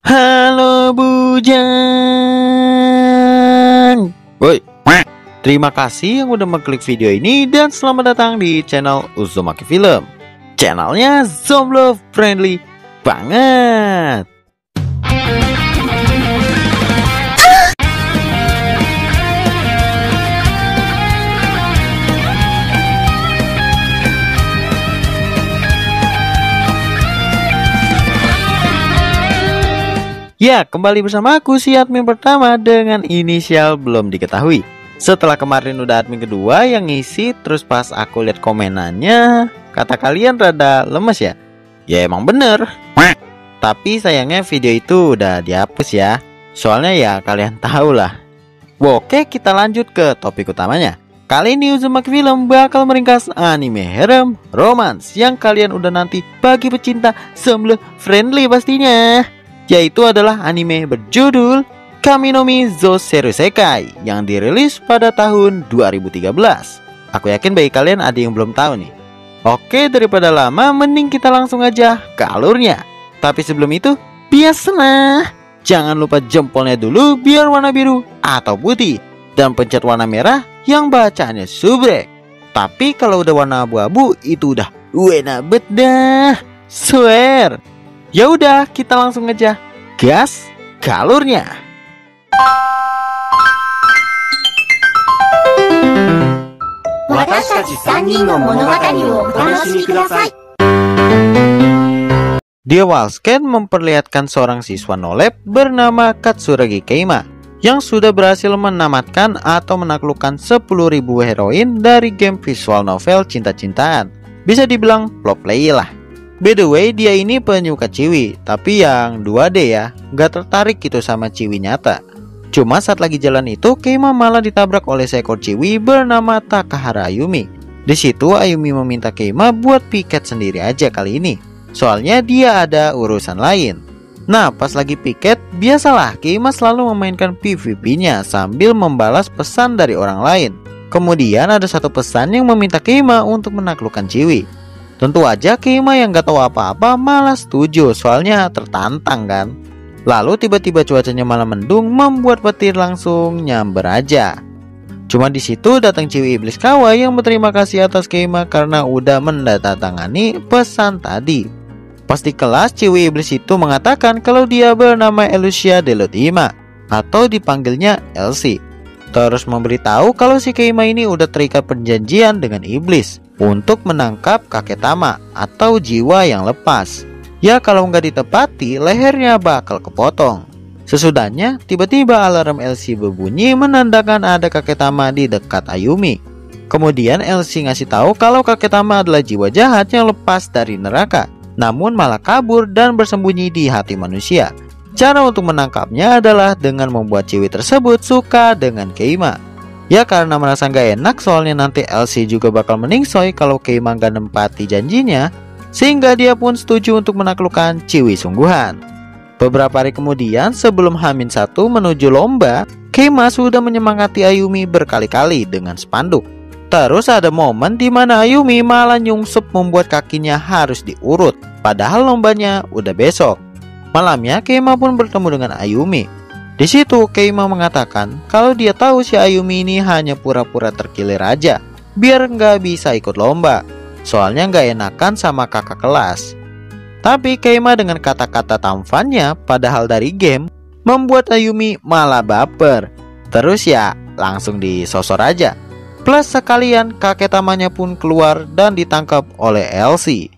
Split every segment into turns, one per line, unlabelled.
Halo Bujang. Woi, terima kasih yang udah mengklik video ini dan selamat datang di channel Uzumaki Film. Channelnya zombie friendly banget. Ya, kembali bersama aku si admin pertama dengan inisial belum diketahui. Setelah kemarin udah admin kedua yang ngisi, terus pas aku lihat komenannya, kata kalian rada lemes ya. Ya emang bener. Tapi sayangnya video itu udah dihapus ya. Soalnya ya kalian tahu lah. Oke, kita lanjut ke topik utamanya. Kali ini Uzumaki Film bakal meringkas anime harem romance yang kalian udah nanti bagi pecinta zombie friendly pastinya. Yaitu adalah anime berjudul Kami no Mi Zo Serusekai yang dirilis pada tahun 2013. Aku yakin bagi kalian ada yang belum tahu nih. Oke, daripada lama mending kita langsung aja ke alurnya. Tapi sebelum itu, biasalah, jangan lupa jempolnya dulu biar warna biru atau putih, dan pencet warna merah yang bacaannya subrek. Tapi kalau udah warna abu-abu itu udah wena bedah, swear. Ya udah, kita langsung aja gas ke alurnya. Di awal scan memperlihatkan seorang siswa nolep bernama Katsuragi Keima yang sudah berhasil menamatkan atau menaklukkan 10.000 heroin dari game visual novel cinta-cintaan. Bisa dibilang pro play lah. By the way, dia ini penyuka ciwi, tapi yang 2D ya, gak tertarik gitu sama ciwi nyata. Cuma saat lagi jalan itu, Keima malah ditabrak oleh seekor ciwi bernama Takahara Ayumi. Di situ Ayumi meminta Keima buat piket sendiri aja kali ini, soalnya dia ada urusan lain. Nah, pas lagi piket, biasalah Keima selalu memainkan PvP-nya sambil membalas pesan dari orang lain. Kemudian ada satu pesan yang meminta Keima untuk menaklukkan ciwi. Tentu aja Keima yang gak tahu apa-apa malah setuju, soalnya tertantang kan. Lalu tiba-tiba cuacanya malah mendung membuat petir langsung nyamber aja. Cuma di situ datang ciwi iblis kawa yang berterima kasih atas Keima karena udah mendatangani pesan tadi. Pas di kelas, ciwi iblis itu mengatakan kalau dia bernama Elusia Delotima atau dipanggilnya Elsie. Terus memberitahu kalau si Keima ini udah terikat perjanjian dengan iblis untuk menangkap kakek Tama atau jiwa yang lepas. Ya kalau nggak ditepati, lehernya bakal kepotong. Sesudahnya, tiba-tiba alarm Elsie berbunyi menandakan ada kakek Tama di dekat Ayumi. Kemudian Elsie ngasih tahu kalau kakek Tama adalah jiwa jahat yang lepas dari neraka, namun malah kabur dan bersembunyi di hati manusia. Cara untuk menangkapnya adalah dengan membuat ciwi tersebut suka dengan Keima. Ya karena merasa gak enak soalnya nanti Elsie juga bakal meningsoy kalau Keima gak nempati janjinya, sehingga dia pun setuju untuk menaklukkan ciwi sungguhan. Beberapa hari kemudian sebelum H-1 menuju lomba, Keima sudah menyemangati Ayumi berkali-kali dengan spanduk. Terus ada momen di mana Ayumi malah nyungsep membuat kakinya harus diurut, padahal lombanya udah besok. Malamnya Keima pun bertemu dengan Ayumi. Di situ Keima mengatakan kalau dia tahu si Ayumi ini hanya pura-pura terkilir aja, biar nggak bisa ikut lomba, soalnya nggak enakan sama kakak kelas. Tapi Keima dengan kata-kata tamfannya padahal dari game membuat Ayumi malah baper. Terus ya langsung disosor aja. Plus sekalian kakek tamanya pun keluar dan ditangkap oleh Elsie.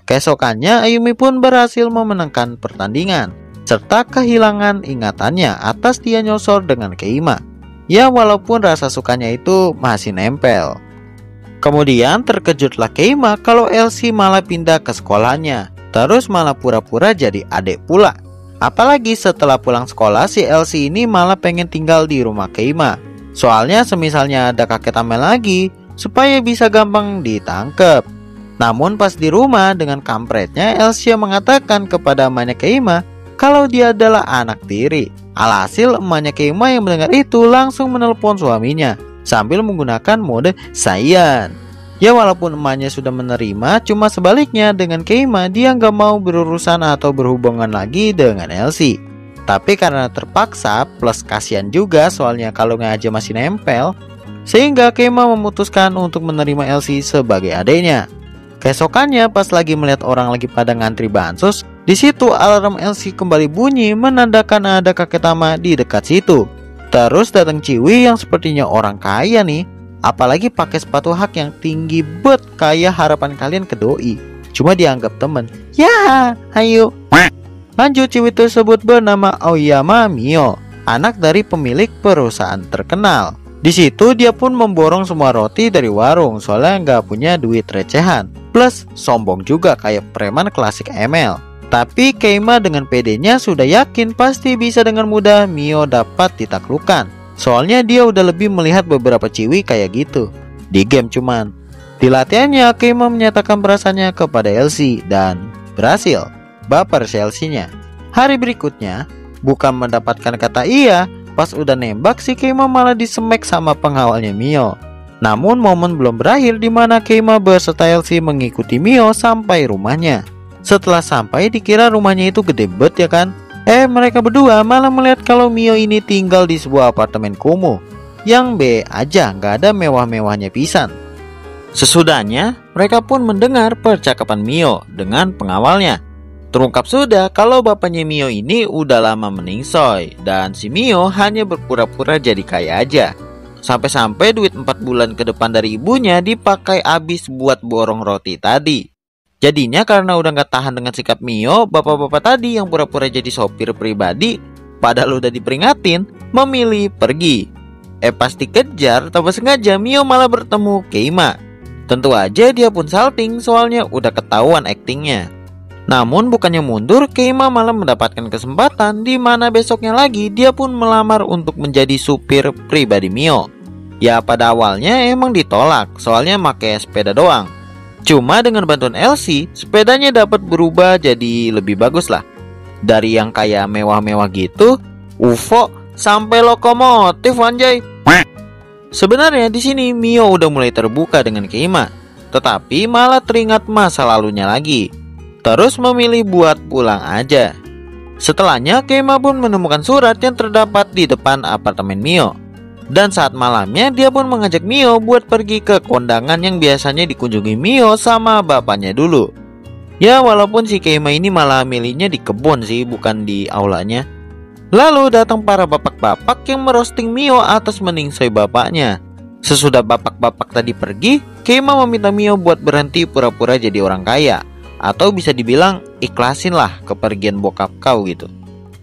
Keesokannya Ayumi pun berhasil memenangkan pertandingan, serta kehilangan ingatannya atas dia nyosor dengan Keima. Ya walaupun rasa sukanya itu masih nempel. Kemudian terkejutlah Keima kalau Elsie malah pindah ke sekolahnya, terus malah pura-pura jadi adik pula. Apalagi setelah pulang sekolah si Elsie ini malah pengen tinggal di rumah Keima. Soalnya semisalnya ada kakek Tama lagi, supaya bisa gampang ditangkep. Namun pas di rumah dengan kampretnya, Elsie mengatakan kepada emaknya Keima kalau dia adalah anak tiri. Alhasil emaknya Keima yang mendengar itu langsung menelpon suaminya sambil menggunakan mode Saiyan. Ya walaupun emaknya sudah menerima, cuma sebaliknya dengan Keima dia nggak mau berurusan atau berhubungan lagi dengan Elsie. Tapi karena terpaksa plus kasihan juga soalnya kalungnya aja masih nempel, sehingga Keima memutuskan untuk menerima Elsie sebagai adiknya. Keesokannya pas lagi melihat orang lagi pada ngantri bansos, di situ alarm Elsie kembali bunyi menandakan ada kakek Tama di dekat situ. Terus datang Ciwi yang sepertinya orang kaya nih, apalagi pakai sepatu hak yang tinggi bet kayak harapan kalian ke doi. Cuma dianggap temen. Ya, ayo. Lanjut, Ciwi tersebut bernama Aoyama Mio, anak dari pemilik perusahaan terkenal. Di situ dia pun memborong semua roti dari warung soalnya nggak punya duit recehan. Plus sombong juga kayak preman klasik ML. Tapi Keima dengan pedenya sudah yakin pasti bisa dengan mudah Mio dapat ditaklukkan. Soalnya dia udah lebih melihat beberapa Ciwi kayak gitu di game cuman. Di latihannya Keima menyatakan perasaannya kepada Elsie dan berhasil baper si Elsie-nya. Hari berikutnya bukan mendapatkan kata iya, pas udah nembak si Keima malah disemek sama pengawalnya Mio. Namun momen belum berakhir di mana Keima beserta Elsie mengikuti Mio sampai rumahnya. Setelah sampai dikira rumahnya itu gede bet ya kan. Mereka berdua malah melihat kalau Mio ini tinggal di sebuah apartemen kumuh yang B aja, nggak ada mewah-mewahnya pisan. Sesudahnya mereka pun mendengar percakapan Mio dengan pengawalnya. Terungkap sudah kalau bapaknya Mio ini udah lama meningsoy dan si Mio hanya berpura-pura jadi kaya aja. Sampai-sampai duit 4 bulan ke depan dari ibunya dipakai habis buat borong roti tadi. Jadinya karena udah gak tahan dengan sikap Mio, bapak-bapak tadi yang pura-pura jadi sopir pribadi padahal udah diperingatin, memilih pergi. Pas dikejar, tanpa sengaja Mio malah bertemu Keima. Tentu aja dia pun salting soalnya udah ketahuan aktingnya. Namun bukannya mundur, Keima malah mendapatkan kesempatan di mana besoknya lagi dia pun melamar untuk menjadi supir pribadi Mio. Ya pada awalnya emang ditolak soalnya pakai sepeda doang. Cuma dengan bantuan Elsie, sepedanya dapat berubah jadi lebih bagus lah. Dari yang kayak mewah-mewah gitu, UFO sampai lokomotif anjay. Sebenarnya di sini Mio udah mulai terbuka dengan Keima, tetapi malah teringat masa lalunya lagi. Terus memilih buat pulang aja. Setelahnya Keima pun menemukan surat yang terdapat di depan apartemen Mio. Dan saat malamnya dia pun mengajak Mio buat pergi ke kondangan yang biasanya dikunjungi Mio sama bapaknya dulu. Ya walaupun si Keima ini malah milihnya di kebun sih, bukan di aulanya. Lalu datang para bapak-bapak yang merosting Mio atas meningsoy bapaknya. Sesudah bapak-bapak tadi pergi, Keima meminta Mio buat berhenti pura-pura jadi orang kaya. Atau bisa dibilang ikhlasin lah kepergian bokap kau gitu.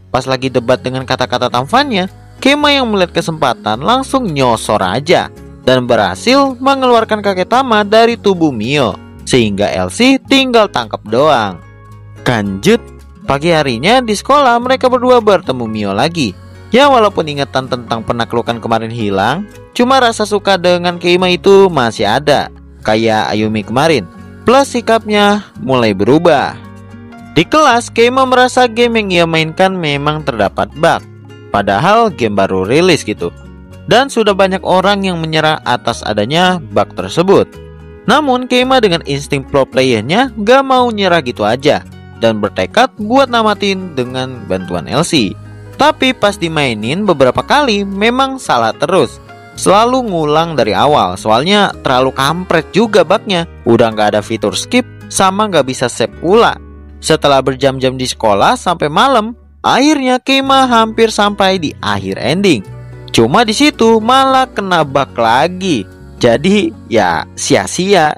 Pas lagi debat dengan kata-kata tampannya, Keima yang melihat kesempatan langsung nyosor aja dan berhasil mengeluarkan kakek Tama dari tubuh Mio, sehingga Elsie tinggal tangkap doang. Lanjut, pagi harinya di sekolah mereka berdua bertemu Mio lagi. Ya walaupun ingatan tentang penaklukan kemarin hilang, cuma rasa suka dengan Keima itu masih ada, kayak Ayumi kemarin. Plus sikapnya mulai berubah. Di kelas, Keima merasa game yang ia mainkan memang terdapat bug. Padahal game baru rilis gitu. Dan sudah banyak orang yang menyerah atas adanya bug tersebut. Namun Keima dengan insting pro playernya gak mau nyerah gitu aja dan bertekad buat namatin dengan bantuan Elsie. Tapi pas dimainin beberapa kali memang salah terus. Selalu ngulang dari awal, soalnya terlalu kampret juga bugnya. Udah gak ada fitur skip, sama gak bisa save pula. Setelah berjam-jam di sekolah sampai malam, akhirnya Keima hampir sampai di akhir ending. Cuma di situ malah kena bug lagi. Jadi ya sia-sia.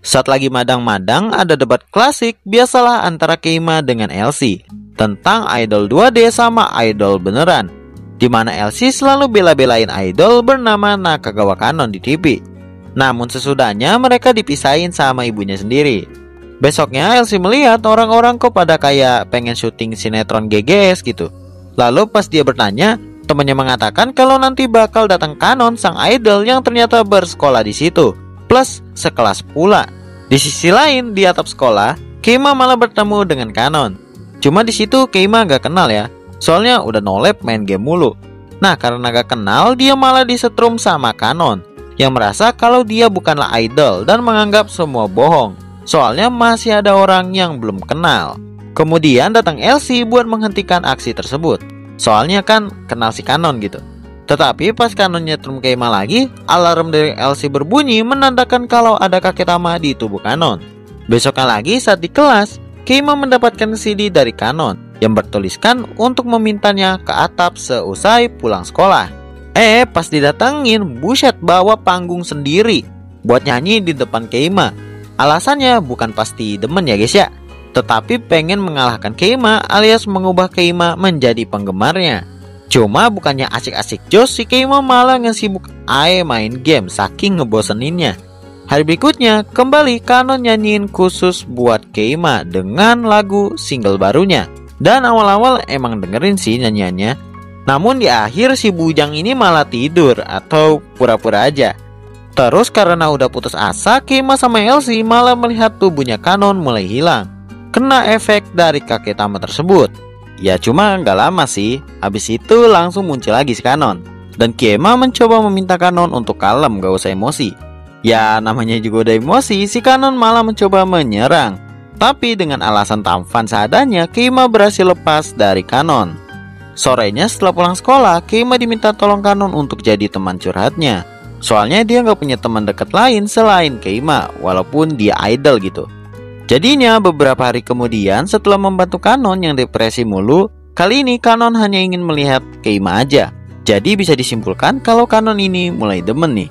Saat lagi madang-madang ada debat klasik biasalah antara Keima dengan Elsie tentang idol 2D sama idol beneran, dimana Elsie selalu bela-belain idol bernama Nakagawa Kanon di TV. Namun sesudahnya mereka dipisahin sama ibunya sendiri. Besoknya Elsie melihat orang-orang kok pada kayak pengen syuting sinetron GGS gitu. Lalu pas dia bertanya, temannya mengatakan kalau nanti bakal datang Kanon sang idol yang ternyata bersekolah di situ, plus sekelas pula. Di sisi lain di atap sekolah, Keima malah bertemu dengan Kanon. Cuma di situ Keima gak kenal ya, soalnya udah nolep main game mulu. Nah karena gak kenal, dia malah disetrum sama Kanon yang merasa kalau dia bukanlah idol dan menganggap semua bohong, soalnya masih ada orang yang belum kenal. Kemudian datang Elsie buat menghentikan aksi tersebut. Soalnya kan kenal si Kanon gitu. Tetapi pas Kanon nyetrum Keima lagi, alarm dari Elsie berbunyi menandakan kalau ada kakek Tama di tubuh Kanon. Besoknya lagi saat di kelas, Keima mendapatkan CD dari Kanon yang bertuliskan untuk memintanya ke atap seusai pulang sekolah. Pas didatengin, buset bawa panggung sendiri buat nyanyi di depan Keima. Alasannya bukan pasti demen ya guys ya, tetapi pengen mengalahkan Keima alias mengubah Keima menjadi penggemarnya. Cuma bukannya asik-asik jos, si Keima malah ngesibuk main game saking ngeboseninnya. Hari berikutnya kembali Kanon nyanyiin khusus buat Keima dengan lagu single barunya. Dan awal-awal emang dengerin sih nyanyiannya. Namun di akhir si bujang ini malah tidur atau pura-pura aja. Terus karena udah putus asa, Keima sama Elsie malah melihat tubuhnya Kanon mulai hilang, kena efek dari kakek Tama tersebut. Ya cuma nggak lama sih, habis itu langsung muncul lagi si Kanon. Dan Keima mencoba meminta Kanon untuk kalem, gak usah emosi. Ya namanya juga udah emosi, si Kanon malah mencoba menyerang. Tapi dengan alasan tampan seadanya, Keima berhasil lepas dari Kanon. Sorenya setelah pulang sekolah, Keima diminta tolong Kanon untuk jadi teman curhatnya. Soalnya dia nggak punya teman dekat lain selain Keima, walaupun dia idol gitu. Jadinya beberapa hari kemudian setelah membantu Kanon yang depresi mulu, kali ini Kanon hanya ingin melihat Keima aja. Jadi bisa disimpulkan kalau Kanon ini mulai demen nih.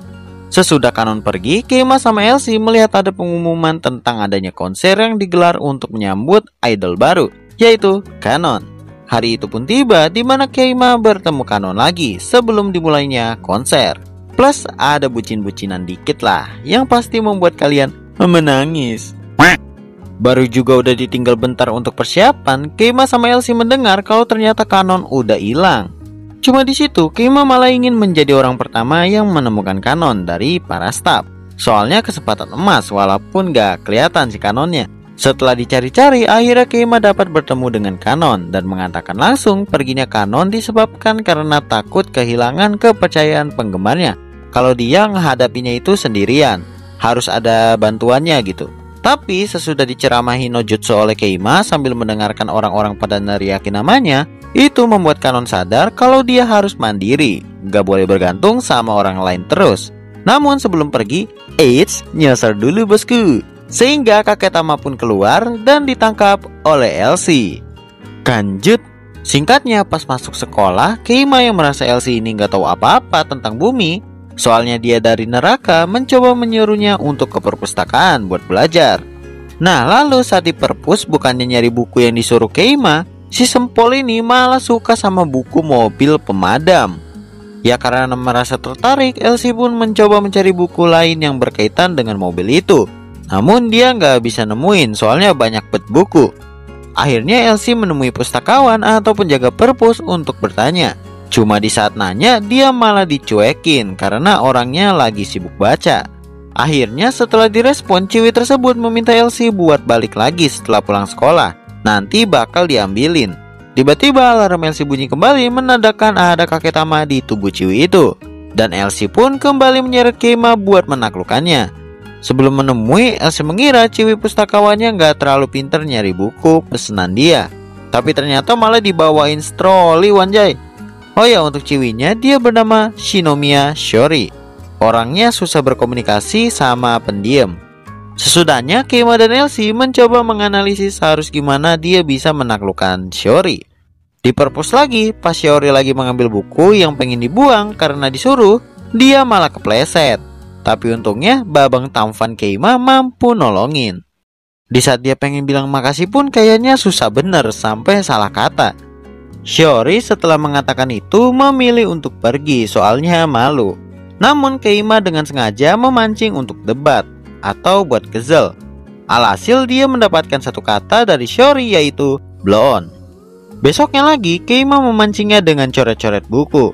Sesudah Kanon pergi, Keima sama Elsie melihat ada pengumuman tentang adanya konser yang digelar untuk menyambut idol baru, yaitu Kanon. Hari itu pun tiba di mana Keima bertemu Kanon lagi sebelum dimulainya konser. Plus ada bucin-bucinan dikit lah yang pasti membuat kalian menangis. Baru juga udah ditinggal bentar untuk persiapan, Keima sama Elsie mendengar kalau ternyata Kanon udah hilang. Cuma di situ Keima malah ingin menjadi orang pertama yang menemukan Kanon dari para staf. Soalnya kesempatan emas walaupun gak kelihatan si Kanonnya. Setelah dicari-cari, akhirnya Keima dapat bertemu dengan Kanon dan mengatakan langsung perginya Kanon disebabkan karena takut kehilangan kepercayaan penggemarnya. Kalau dia menghadapinya itu sendirian, harus ada bantuannya gitu. Tapi sesudah diceramahi no jutsu oleh Keima sambil mendengarkan orang-orang pada neriakin namanya, itu membuat Kanon sadar kalau dia harus mandiri, gak boleh bergantung sama orang lain terus. Namun sebelum pergi, nyasar dulu bosku. Sehingga kakek Tama pun keluar dan ditangkap oleh Elsie. Lanjut. Singkatnya, pas masuk sekolah, Keima yang merasa Elsie ini gak tahu apa-apa tentang bumi, soalnya dia dari neraka, mencoba menyuruhnya untuk ke perpustakaan buat belajar. Nah lalu saat di perpus bukannya nyari buku yang disuruh Keima, si Sempol ini malah suka sama buku mobil pemadam. Ya karena merasa tertarik, Elsie pun mencoba mencari buku lain yang berkaitan dengan mobil itu. Namun dia nggak bisa nemuin soalnya banyak bet buku. Akhirnya Elsie menemui pustakawan atau penjaga perpus untuk bertanya. Cuma di saat nanya dia malah dicuekin karena orangnya lagi sibuk baca. Akhirnya setelah direspon, Ciwi tersebut meminta Elsie buat balik lagi setelah pulang sekolah. Nanti bakal diambilin. Tiba-tiba alarm Elsie bunyi kembali menandakan ada kakek Tama di tubuh Ciwi itu. Dan Elsie pun kembali menyeret Keima buat menaklukkannya. Sebelum menemui, Elsie mengira Ciwi pustakawannya nggak terlalu pinter nyari buku pesanan dia. Tapi ternyata malah dibawain stroli wanjay. Oh ya, untuk Ciwinya dia bernama Shinomiya Shiori. Orangnya susah berkomunikasi sama pendiam. Sesudahnya Keima dan Elsie mencoba menganalisis harus gimana dia bisa menaklukkan Shiori. Di perpus lagi, pas Shiori lagi mengambil buku yang pengen dibuang karena disuruh, dia malah kepleset. Tapi untungnya babang tampan Keima mampu nolongin. Di saat dia pengen bilang makasih pun kayaknya susah bener sampai salah kata. Shiori setelah mengatakan itu memilih untuk pergi soalnya malu. Namun Keima dengan sengaja memancing untuk debat atau buat kesel. Alhasil dia mendapatkan satu kata dari Shiori yaitu blow on. Besoknya lagi Keima memancingnya dengan coret-coret buku.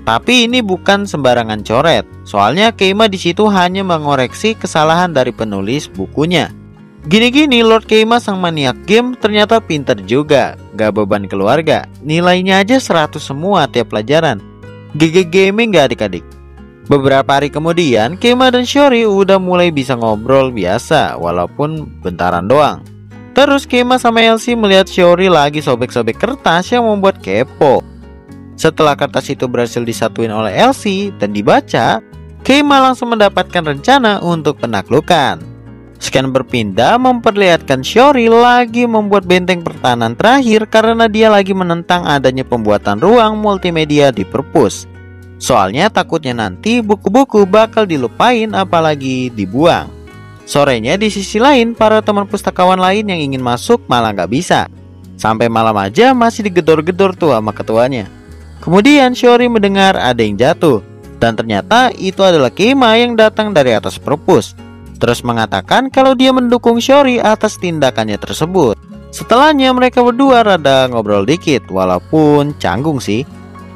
Tapi ini bukan sembarangan coret. Soalnya Keima di situ hanya mengoreksi kesalahan dari penulis bukunya. Gini-gini Lord Keima sang maniak game ternyata pinter juga. Gak beban keluarga. Nilainya aja 100 semua tiap pelajaran. GG gaming gak adik-adik. Beberapa hari kemudian Keima dan Shiori udah mulai bisa ngobrol biasa walaupun bentaran doang. Terus Keima sama Elsie melihat Shiori lagi sobek-sobek kertas yang membuat kepo. Setelah kertas itu berhasil disatuin oleh Elsie dan dibaca, Keima langsung mendapatkan rencana untuk penaklukan. Scan berpindah memperlihatkan Shiori lagi membuat benteng pertahanan terakhir karena dia lagi menentang adanya pembuatan ruang multimedia di perpus. Soalnya takutnya nanti buku-buku bakal dilupain apalagi dibuang. Sorenya di sisi lain, para teman pustakawan lain yang ingin masuk malah nggak bisa. Sampai malam aja masih digedor-gedor tuh sama ketuanya. Kemudian Shiori mendengar ada yang jatuh, dan ternyata itu adalah Keima yang datang dari atas perpus. Terus mengatakan kalau dia mendukung Shiori atas tindakannya tersebut. Setelahnya mereka berdua rada ngobrol dikit, walaupun canggung sih.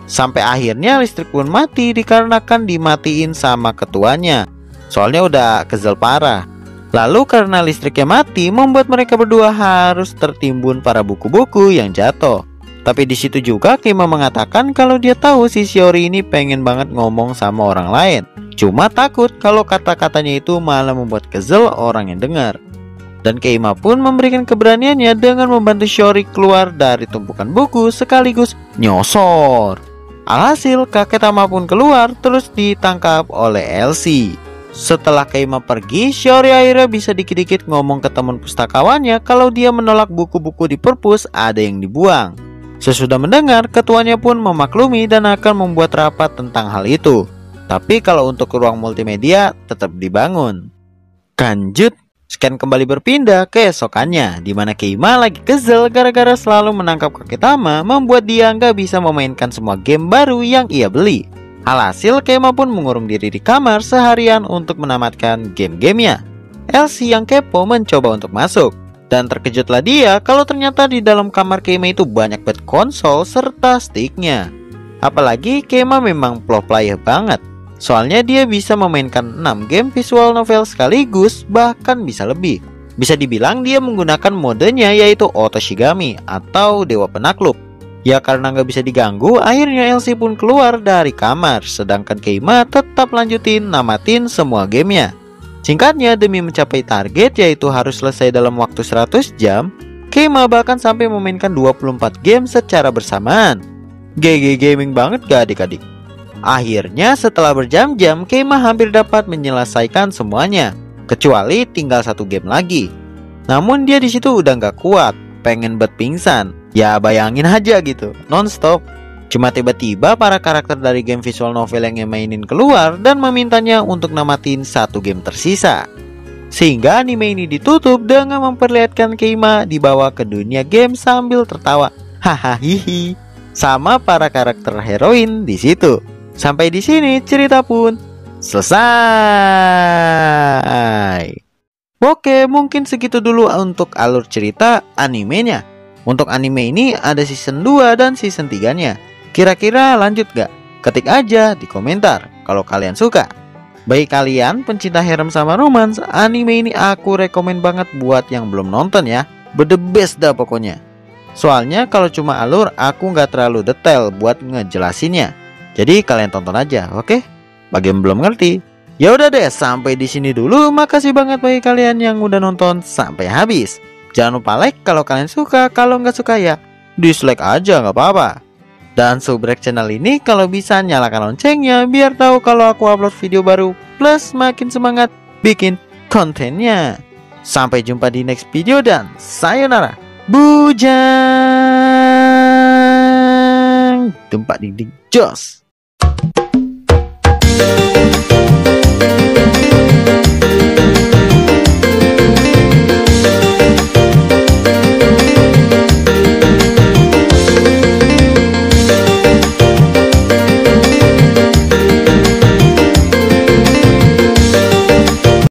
Sampai akhirnya listrik pun mati dikarenakan dimatiin sama ketuanya. Soalnya udah kesel parah. Lalu karena listriknya mati, membuat mereka berdua harus tertimbun para buku-buku yang jatuh. Tapi di situ juga Keima mengatakan kalau dia tahu si Shiori ini pengen banget ngomong sama orang lain. Cuma takut kalau kata-katanya itu malah membuat kesel orang yang dengar. Dan Keima pun memberikan keberaniannya dengan membantu Shiori keluar dari tumpukan buku sekaligus nyosor. Alhasil kakek Tama pun keluar terus ditangkap oleh Elsie. Setelah Keima pergi, Shiori akhirnya bisa dikit-dikit ngomong ke teman pustakawannya kalau dia menolak buku-buku di perpus ada yang dibuang. Sesudah mendengar, ketuanya pun memaklumi dan akan membuat rapat tentang hal itu. Tapi kalau untuk ruang multimedia tetap dibangun. Lanjut, Scan kembali berpindah ke esokannya, di mana Keima lagi kesel gara-gara selalu menangkap kakek Tama, membuat dia nggak bisa memainkan semua game baru yang ia beli. Alhasil Keima pun mengurung diri di kamar seharian untuk menamatkan game-gamenya. Elsie yang kepo mencoba untuk masuk, dan terkejutlah dia kalau ternyata di dalam kamar Keima itu banyak banget konsol serta sticknya. Apalagi Keima memang pro player banget. Soalnya dia bisa memainkan 6 game visual novel sekaligus, bahkan bisa lebih. Bisa dibilang dia menggunakan modenya yaitu Otoshigami atau Dewa Penakluk. Ya karena nggak bisa diganggu, akhirnya Elsie pun keluar dari kamar. Sedangkan Keima tetap lanjutin namatin semua gamenya. Singkatnya, demi mencapai target yaitu harus selesai dalam waktu 100 jam, Keima bahkan sampai memainkan 24 game secara bersamaan. GG gaming banget gak adik-adik? Akhirnya setelah berjam-jam, Keima hampir dapat menyelesaikan semuanya, kecuali tinggal 1 game lagi. Namun dia di situ udah nggak kuat, pengen pingsan. Ya bayangin aja gitu, nonstop. Cuma tiba-tiba para karakter dari game visual novel yang mainin keluar dan memintanya untuk namatin 1 game tersisa. Sehingga anime ini ditutup dengan memperlihatkan Keima dibawa ke dunia game sambil tertawa. Hahaha, sama para karakter heroin di situ. Sampai di sini cerita pun selesai. Oke, mungkin segitu dulu untuk alur cerita animenya. Untuk anime ini ada season 2 dan season 3-nya. Kira-kira lanjut gak? Ketik aja di komentar kalau kalian suka. Bagi kalian pencinta harem sama romance, anime ini aku rekomen banget buat yang belum nonton ya. The best dah pokoknya. Soalnya kalau cuma alur aku nggak terlalu detail buat ngejelasinnya. Jadi kalian tonton aja, oke? Bagi yang belum ngerti, ya udah deh, sampai di sini dulu. Makasih banget bagi kalian yang udah nonton sampai habis. Jangan lupa like kalau kalian suka, kalau nggak suka ya dislike aja nggak apa-apa. Dan subrek channel ini kalau bisa nyalakan loncengnya biar tahu kalau aku upload video baru, plus makin semangat bikin kontennya. Sampai jumpa di next video dan sayonara. Bujang tempat dinding jos.